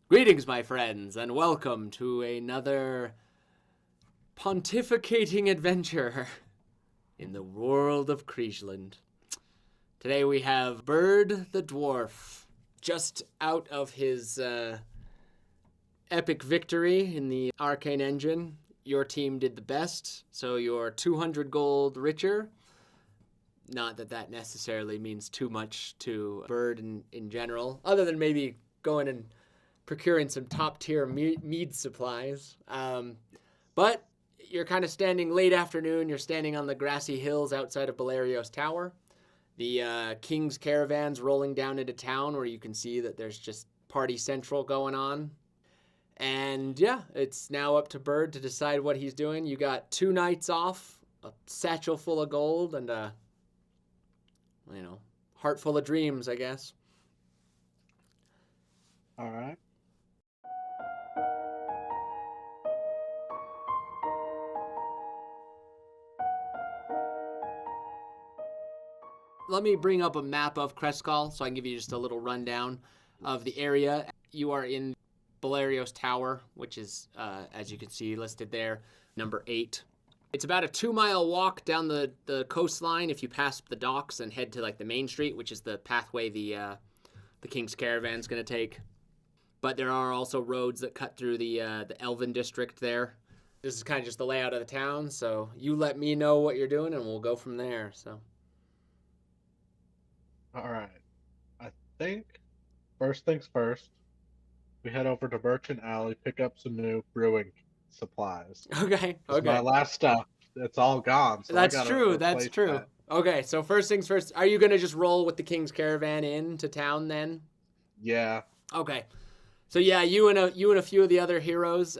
Greetings, my friends, and welcome to another pontificating adventure in the world of Kriegeland. Today we have Bird the Dwarf, just out of his epic victory in the Arcane Engine. Your team did the best, so you're 200 gold richer. Not that that necessarily means too much to Bird in general, other than maybe going and procuring some top-tier mead supplies. But you're kind of standing late afternoon. You're standing on the grassy hills outside of Belario's Tower. The King's Caravan's rolling down into town where you can see that there's just party central going on. And yeah, it's now up to Bird to decide what he's doing. You got 2 nights off, a satchel full of gold, and a, heart full of dreams, I guess. All right. Let me bring up a map of Kreskal so I can give you just a little rundown of the area. You are in Belario's Tower, which is, as you can see, listed there, number 8. It's about a 2-mile walk down the coastline if you pass the docks and head to like the main street, which is the pathway the King's Caravan's going to take. But there are also roads that cut through the Elven district there. This is kind of just the layout of the town, so you let me know what you're doing and we'll go from there. So. All right. I think first things first, we head over to Merchant Alley, pick up some new brewing supplies. Okay. My last stuff, it's all gone. So That's true. That. Okay, so first things first, are you going to just roll with the King's Caravan into town then? Yeah. Okay. So yeah, you and a few of the other heroes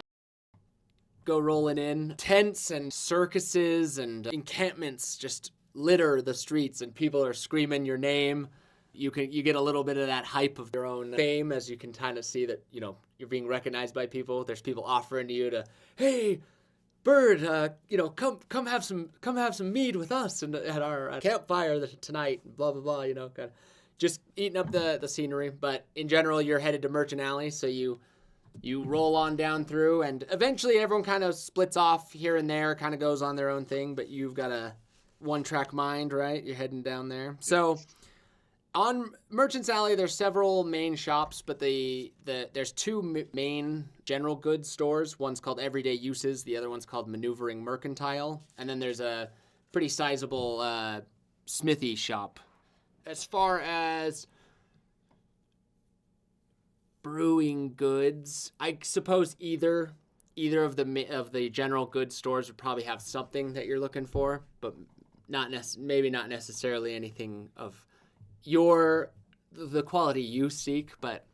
go rolling in. Tents and circuses and encampments just litter the streets, and people are screaming your name. You get a little bit of that hype of your own fame as you can kind of see that you're being recognized by people. There's people offering to you to, hey, Bird, come have some mead with us and at our campfire tonight. Blah blah blah. Kind of just eating up the scenery. But in general, you're headed to Merchant Alley, so you roll on down through, and eventually everyone kind of splits off here and there, kind of goes on their own thing. But you've got a one-track mind, right? You're heading down there. So on Merchant's Alley, there's several main shops, but there's 2 main general goods stores. One's called Everyday Uses. The other one's called Maneuvering Mercantile. And then there's a pretty sizable smithy shop. As far as brewing goods, I suppose either of the general goods stores would probably have something that you're looking for, but maybe not necessarily anything of the quality you seek, but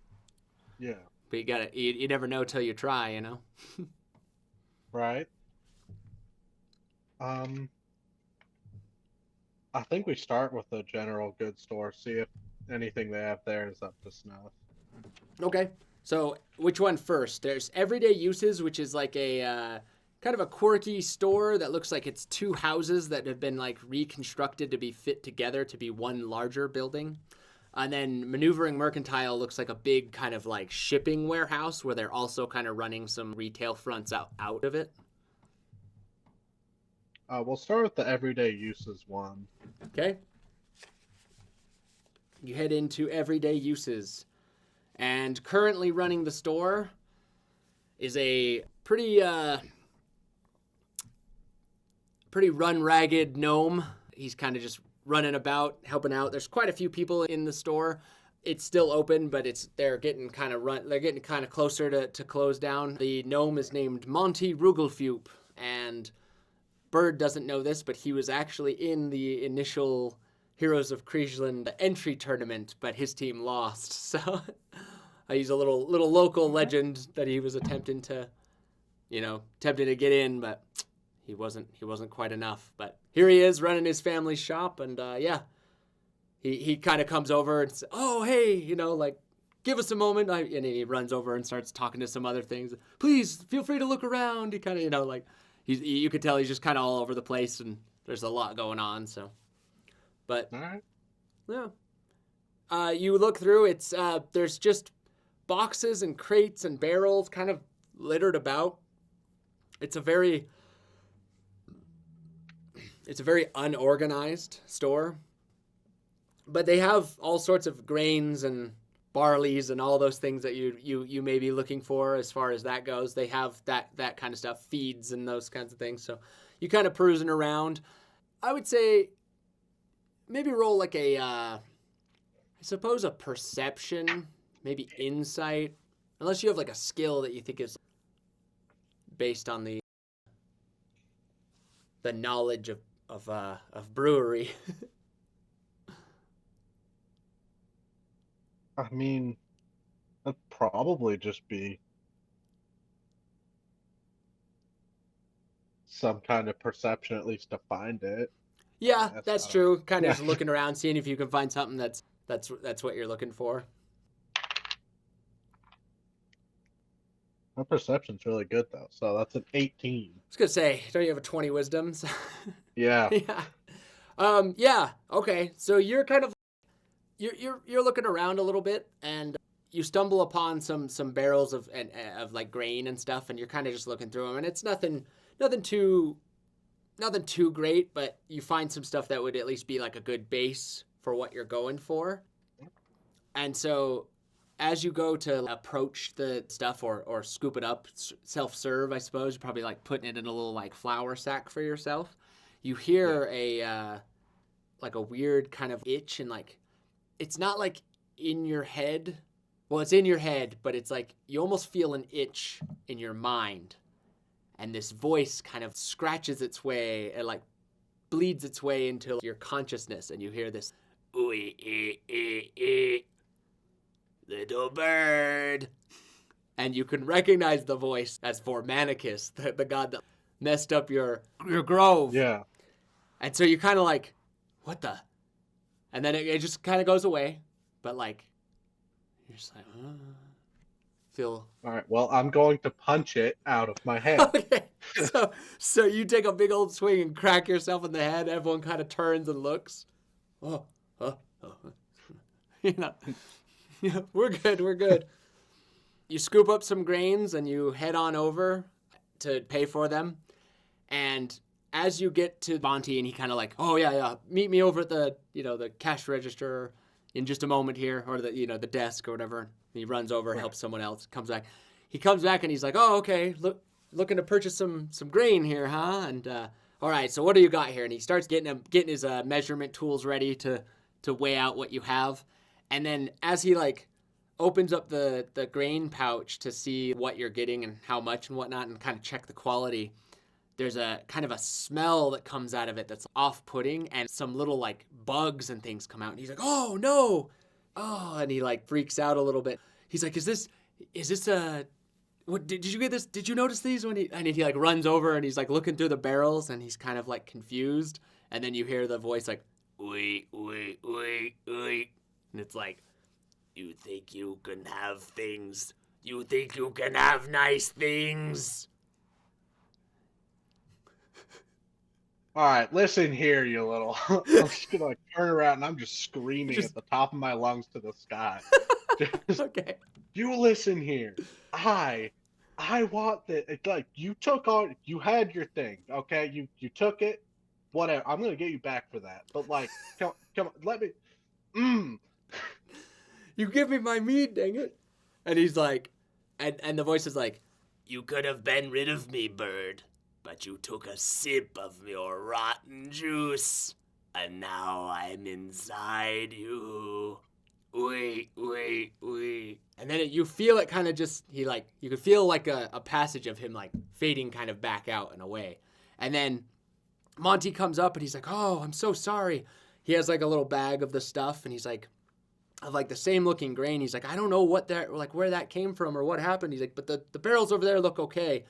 yeah. But you never know till you try, Right. I think we start with the general goods store, see if anything they have there is up to snuff. Okay. So which one first? There's Everyday Uses, which is like a kind of a quirky store that looks like it's 2 houses that have been like reconstructed to be fit together to be one larger building. And then Maneuvering Mercantile looks like a big kind of like shipping warehouse where they're also kind of running some retail fronts out of it. We'll start with the Everyday Uses one. Okay. You head into Everyday Uses. And currently running the store is a pretty run-ragged gnome. He's kind of just running about, helping out. There's quite a few people in the store. It's still open, but they're getting kind of closer to close down. The gnome is named Monty Rugelfup, and Bird doesn't know this, but he was actually in the initial Heroes of Kriegeland entry tournament, but his team lost. So he's a little local legend that he was attempting to get in, but he wasn't quite enough. But here he is running his family's shop, and he kind of comes over and says, "Oh, hey, give us a moment." And he runs over and starts talking to some other things. "Please feel free to look around." He kind of you could tell he's just kind of all over the place, and there's a lot going on. So, but All right. yeah, you look through. It's there's just boxes and crates and barrels kind of littered about. It's a very unorganized store. But they have all sorts of grains and barleys and all those things that you may be looking for as far as that goes. They have that kind of stuff, feeds and those kinds of things. So you kind of perusing around. I would say maybe roll like I suppose a perception, maybe insight, unless you have like a skill that you think is based on the knowledge of brewery. I mean, that'd probably just be some kind of perception, at least to find it. Yeah, that's true. Kind of Yeah. just looking around, seeing if you can find something that's what you're looking for. My perception's really good though, so that's an 18. I was gonna say, don't you have a 20 wisdoms? Yeah. Yeah. Yeah. Okay. So you're kind of you're looking around a little bit, and you stumble upon some barrels of like grain and stuff, and you're kind of just looking through them, and it's nothing too great, but you find some stuff that would at least be like a good base for what you're going for. And so as you go to approach the stuff or scoop it up, self-serve, I suppose, you're probably like putting it in a little like flour sack for yourself. You hear a like a weird kind of itch, and like it's not like in your head. Well, it's in your head, but it's like you almost feel an itch in your mind. And this voice kind of scratches its way and like bleeds its way into your consciousness, and you hear this ooey little bird. And you can recognize the voice as for Manicus, the god that messed up your grove. Yeah. And so you're kind of like, what the? And then it just kind of goes away. But like, you're just like, feel. All right. Well, I'm going to punch it out of my head. Okay. So you take a big old swing and crack yourself in the head. Everyone kind of turns and looks. Oh. You know, yeah, we're good. You scoop up some grains and you head on over to pay for them. And as you get to Monty, and he kind of like, oh yeah, meet me over at the cash register in just a moment here, or the desk or whatever. And he runs over, helps someone else, comes back. He comes back and he's like, oh, okay, looking to purchase some grain here, huh? And all right, so what do you got here? And he starts getting his measurement tools ready to weigh out what you have. And then as he like opens up the grain pouch to see what you're getting and how much and whatnot, and kind of check the quality, there's a kind of a smell that comes out of it that's off-putting, and some little like bugs and things come out, and he's like, oh no, and he like freaks out a little bit. He's like, is this what, did you get this? Did you notice these? And he like runs over and he's like looking through the barrels, and he's kind of like confused, and then you hear the voice like, wait, and it's like, you think you can have things? You think you can have nice things? All right, listen here, you little. I'm just gonna like turn around and I'm just screaming at the top of my lungs to the sky. Okay. You listen here. I want that. Like you had your thing, okay? You took it. Whatever. I'm gonna get you back for that. But like, come on, let me. You give me my meat, dang it. And he's like, and the voice is like, you could have been rid of me, bird, but you took a sip of your rotten juice, and now I'm inside you. Wait. And then you feel it kind of just, you could feel like a passage of him like fading kind of back out and away. And then Monty comes up and he's like, oh, I'm so sorry. He has like a little bag of the stuff, and he's like, of like the same looking grain. He's like, I don't know where that came from or what happened. He's like, but the barrels over there look okay.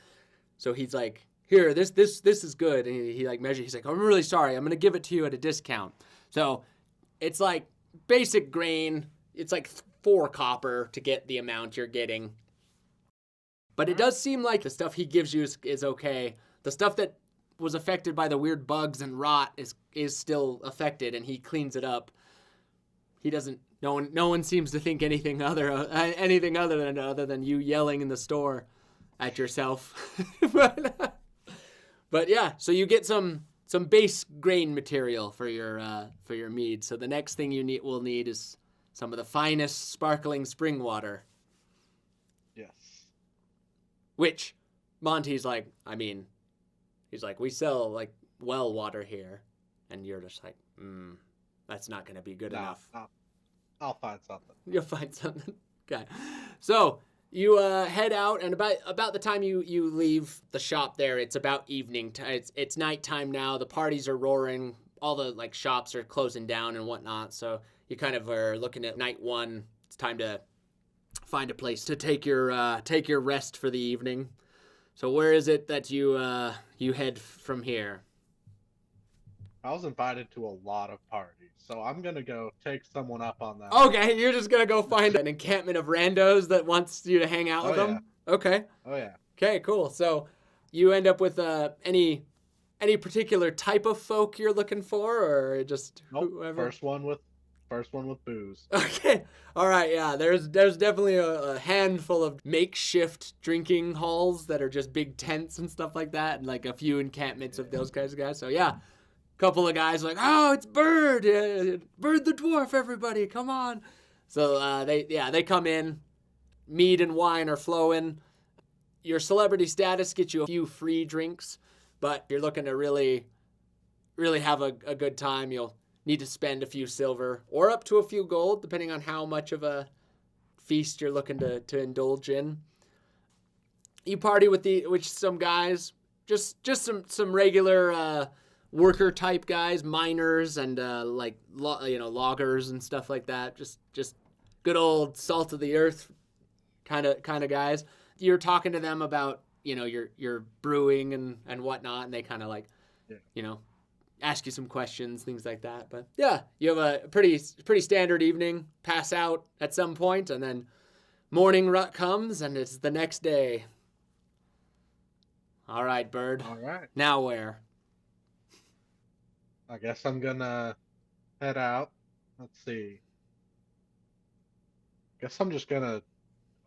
So he's like, here, this is good. And he like measures. He's like, I'm really sorry. I'm going to give it to you at a discount. So it's like basic grain. It's like 4 copper to get the amount you're getting. But it does seem like the stuff he gives you is okay. The stuff that was affected by the weird bugs and rot is still affected, and he cleans it up. He doesn't No one seems to think anything other than you yelling in the store at yourself. but yeah, so you get some base grain material for your mead. So the next thing will need is some of the finest sparkling spring water. Yes. Which Monty's like, he's like, we sell like well water here, and you're just like, that's not gonna be good enough. I'll find something. You'll find something. Okay. So you head out, and about the time you leave the shop there, it's about evening. It's nighttime now. The parties are roaring. All the like shops are closing down and whatnot. So you kind of are looking at night one. It's time to find a place to take your rest for the evening. So where is it that you head from here? I was invited to a lot of parties, so I'm gonna go take someone up on that. Okay, you're just gonna go find an encampment of randos that wants you to hang out with them? Okay. Oh yeah. Okay, cool. So you end up with any particular type of folk you're looking for, or just whoever? First one with booze. Okay. All right. Yeah. There's definitely a handful of makeshift drinking halls that are just big tents and stuff like that, and like a few encampments of those kinds of guys. So yeah, a couple of guys like, oh, it's Bird, Bird the dwarf, everybody, come on. So they come in, mead and wine are flowing. Your celebrity status gets you a few free drinks, but you're looking to really, really have a good time. You'll need to spend a few silver or up to a few gold, depending on how much of a feast you're looking to indulge in. You party with some guys, just some regular worker type guys, miners and loggers and stuff like that. Just good old salt of the earth kind of guys. You're talking to them about your brewing and whatnot, and they kind of like ask you some questions, things like that. But yeah, you have a pretty standard evening. Pass out at some point, and then morning rut comes, and it's the next day. All right, Bird. All right. Now where? I guess I'm gonna head out. Let's see. Guess I'm just gonna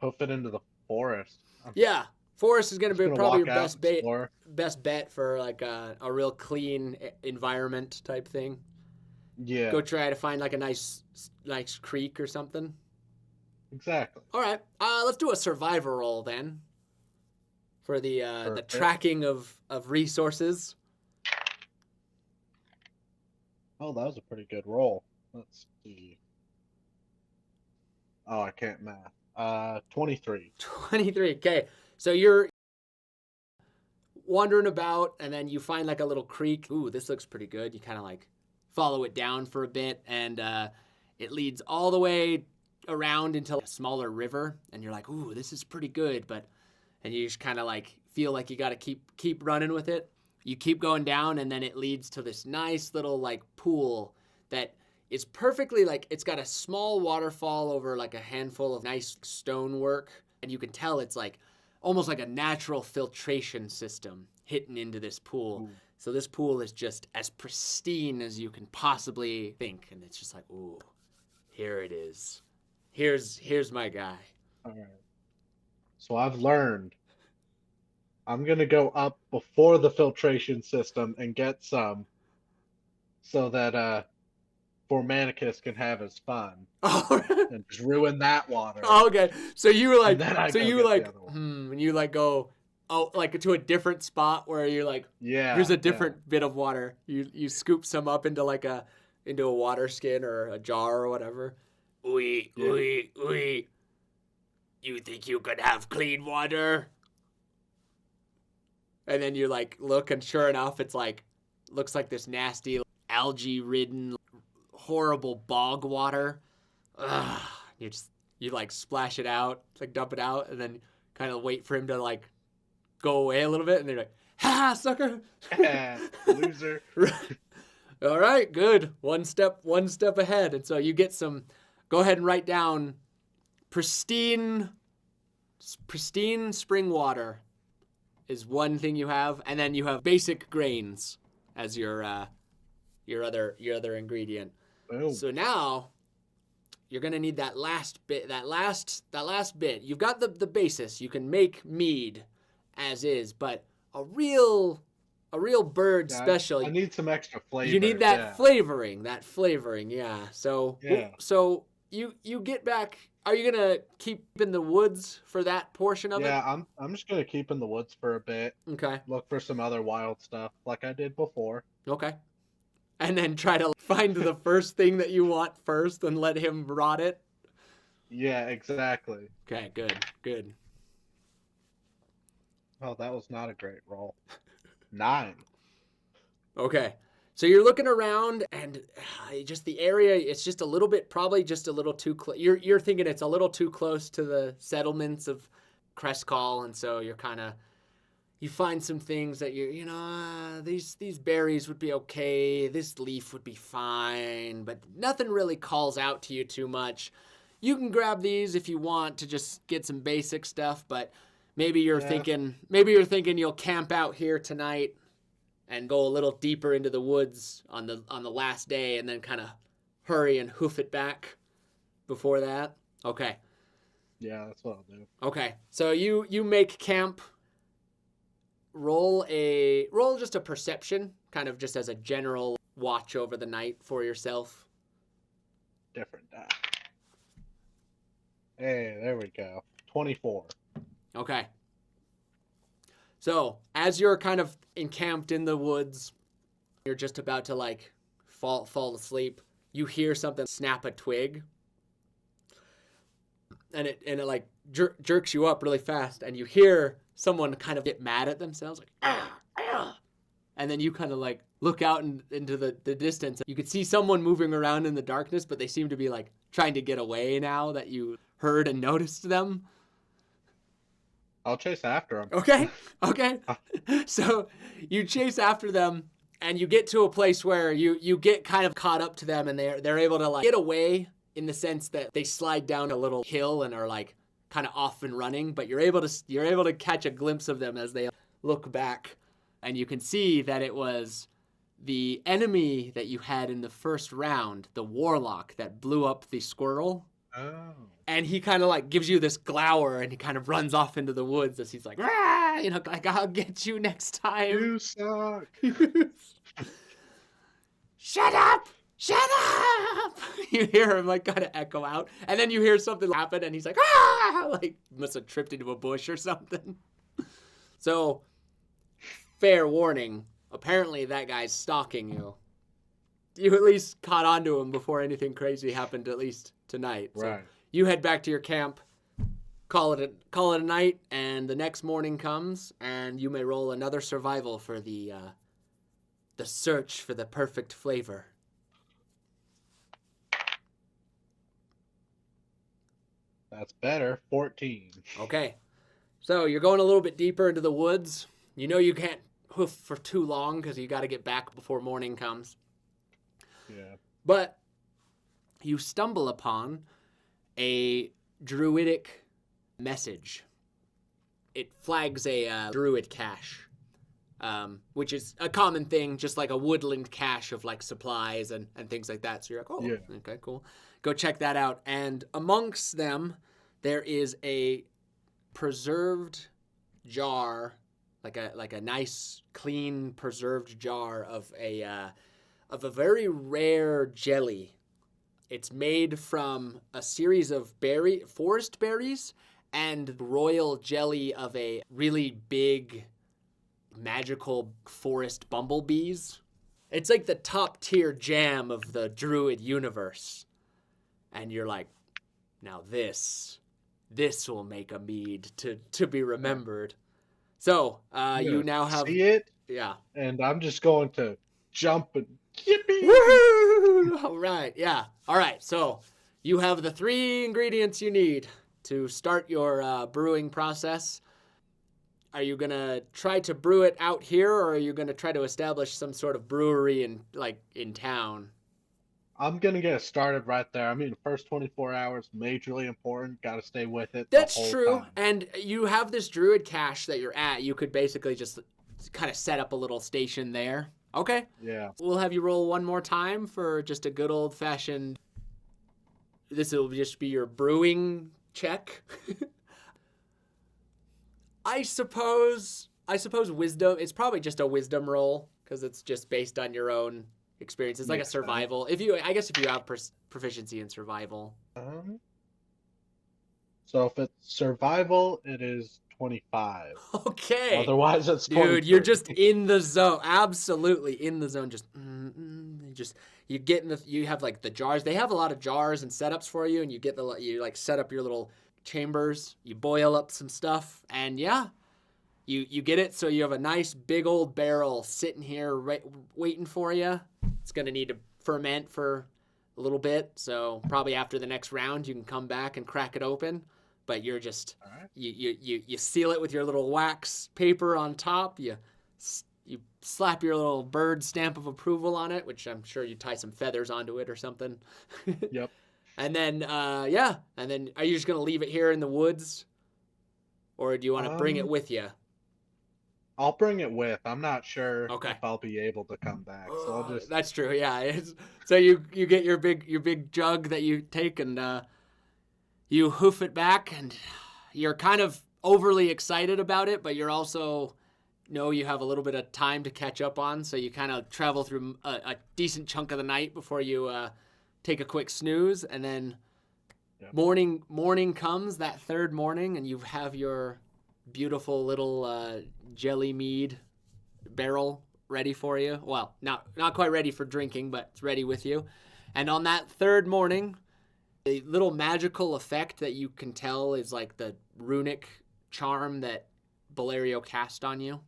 hoof it into the forest. Yeah. Forest is going to be probably your best bet for like a real clean environment type thing. Yeah. Go try to find like a nice creek or something. Exactly. All right. Let's do a survivor roll then for the tracking of resources. Oh, that was a pretty good roll. Let's see. Oh, I can't math. 23. 23. Okay. So you're wandering about, and then you find like a little creek. Ooh, this looks pretty good. You kind of like follow it down for a bit, and it leads all the way around into a smaller river. And you're like, ooh, this is pretty good. And you just kind of like feel like you got to keep running with it. You keep going down, and then it leads to this nice little like pool that is perfectly like, it's got a small waterfall over like a handful of nice stonework, and you can tell it's like almost like a natural filtration system hidden into this pool. Ooh. So this pool is just as pristine as you can possibly think. And it's just like, ooh, here it is. Here's my guy. All right. So I've learned I'm going to go up before the filtration system and get some so that Formanicus can have his fun and just ruin that water. Oh, okay. So you were like, and you like go, like to a different spot where you're like, here's a different bit of water. You scoop some up into a water skin or a jar or whatever. Ooey. You think you could have clean water? And then you like look, and sure enough, it's like, looks like this nasty algae-ridden, horrible bog water. Ugh. You like splash it out, like dump it out, and then kind of wait for him to like go away a little bit, and they're like, ha, sucker. Loser. All right, good. One step ahead. And so you get go ahead and write down pristine spring water is one thing you have, and then you have basic grains as your other ingredient. Boom. So now you're gonna need that last bit. That last bit. You've got the basis. You can make mead as is, but a real bird Yeah, special. I need some extra flavor. You need that yeah. flavoring. Yeah. So Yeah. so you get back. Are you gonna keep in the woods for that portion of it? Yeah, I'm just gonna keep in the woods for a bit. Okay. Look for some other wild stuff like I did before. Okay. And then try to find the first thing that you want first and let him rot it. Yeah, exactly. Okay, good. Oh, that was not a great roll. 9. Okay. So you're looking around and just the area, it's just a little bit, probably just a little too close. You're thinking it's a little too close to the settlements of Crestcall, and so you're kind of, you find some things that these berries would be okay, this leaf would be fine, but nothing really calls out to you too much. You can grab these if you want to just get some basic stuff, but maybe you're thinking you'll camp out here tonight and go a little deeper into the woods on the last day, and then kind of hurry and hoof it back before that. Okay. Yeah, that's what I'll do. Okay. So you make camp. Roll just a perception, kind of just as a general watch over the night for yourself. Different die. Hey, there we go. 24. Okay. So, as you're kind of encamped in the woods, you're just about to like fall asleep, you hear something snap a twig. And it like jerks you up really fast, and you hear someone kind of get mad at themselves, like, ah, ah. And then you kind of like look out into the distance. You could see someone moving around in the darkness, but they seem to be like trying to get away now that you heard and noticed them. I'll chase after him. Okay. So you chase after them, and you get to a place where you get kind of caught up to them, and they're able to like get away in the sense that they slide down a little hill and are like kind of off and running, but you're able to catch a glimpse of them as they look back, and you can see that it was the enemy that you had in the first round, the warlock that blew up the squirrel. Oh. And he kind of like gives you this glower, and he kind of runs off into the woods as he's like, "Rah!" Like, I'll get you next time. You suck. Shut up! Shut up! You hear him like kind of echo out, and then you hear something happen, and he's like, ah! Like must have tripped into a bush or something. So, fair warning, apparently that guy's stalking you. You at least caught on to him before anything crazy happened, at least tonight. So Right. you head back to your camp, call it a night, and the next morning comes, and you may roll another survival for the search for the perfect flavor. That's better. 14. Okay. So you're going a little bit deeper into the woods. You know you can't hoof for too long because you got to get back before morning comes. Yeah. But you stumble upon a druidic message. It flags a druid cache, which is a common thing, just like a woodland cache of like supplies and things like that. So you're like, oh, Yeah. okay, cool. Go check that out. And amongst them, there is a preserved jar, like a nice, clean, preserved jar of a very rare jelly. It's made from a series of forest berries and royal jelly of a really big, magical forest bumblebees. It's like the top tier jam of the druid universe. And you're like, now this will make a mead to be remembered. So, you now have... See it, Yeah. and I'm just going to jump and yippee! Woo! All right, yeah. All right, so you have the 3 ingredients you need to start your brewing process. Are you going to try to brew it out here, or are you going to try to establish some sort of brewery in town? I'm going to get it started right there. I mean, the first 24 hours, majorly important. Got to stay with it. That's the whole true. time. And you have this druid cache that you're at. You could basically just kind of set up a little station there. Okay. Yeah. We'll have you roll one more time for just a good old-fashioned this will just be your brewing check. I suppose wisdom. It's probably just a wisdom roll because it's just based on your own experience. It's like a survival. If you have proficiency in survival. So if it's survival, it is 25. Okay. Otherwise, it's 23. Dude, you're just in the zone. Absolutely in the zone. You have like the jars. They have a lot of jars and setups for you, and you like set up your little chambers. You boil up some stuff, and yeah, you get it. So you have a nice big old barrel sitting here waiting for you. It's gonna need to ferment for a little bit. So probably after the next round, you can come back and crack it open. But you're just you seal it with your little wax paper on top. You slap your little bird stamp of approval on it, which I'm sure you tie some feathers onto it or something. Yep. And then are you just gonna leave it here in the woods, or do you want to bring it with you? I'll bring it with. I'm not sure Okay. if I'll be able to come back. So I'll just. That's true. Yeah. So you get your big jug that you take and. You hoof it back, and you're kind of overly excited about it, but you're also know you have a little bit of time to catch up on, so you kind of travel through a decent chunk of the night before you take a quick snooze, and then morning comes, that third morning, and you have your beautiful little jelly mead barrel ready for you. Well, not quite ready for drinking, but it's ready with you. And on that third morning, a little magical effect that you can tell is like the runic charm that Valerio cast on you.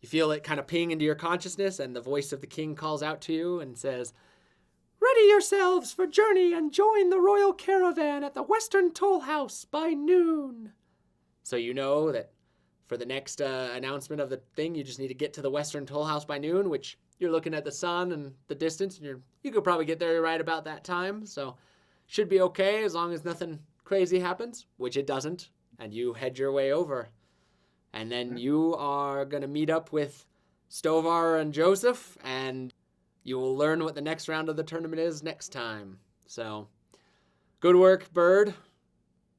You feel it kind of ping into your consciousness, and the voice of the king calls out to you and says, "Ready yourselves for journey and join the royal caravan at the Western Toll House by noon." So you know that for the next announcement of the thing, you just need to get to the Western Toll House by noon, which you're looking at the sun and the distance, and you could probably get there right about that time. So should be okay as long as nothing crazy happens, which it doesn't, and you head your way over. And then you are going to meet up with Stovar and Joseph, and you will learn what the next round of the tournament is next time. So, good work, Bird.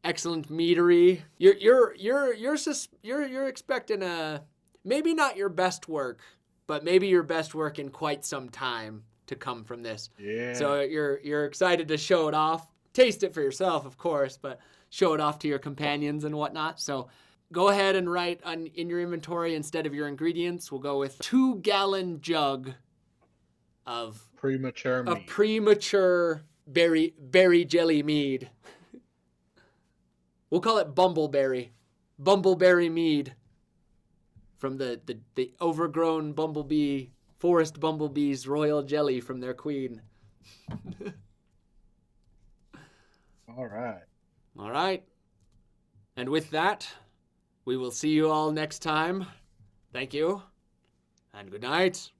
Excellent meadery. You're expecting maybe not your best work, but maybe your best work in quite some time to come from this. Yeah. So you're excited to show it off. Taste it for yourself, of course, but show it off to your companions and whatnot. So go ahead and write in your inventory, instead of your ingredients, we'll go with 2-gallon jug of premature berry jelly mead. We'll call it bumbleberry mead, from the overgrown forest bumblebees' royal jelly from their queen. All right. And with that, we will see you all next time. Thank you, and good night.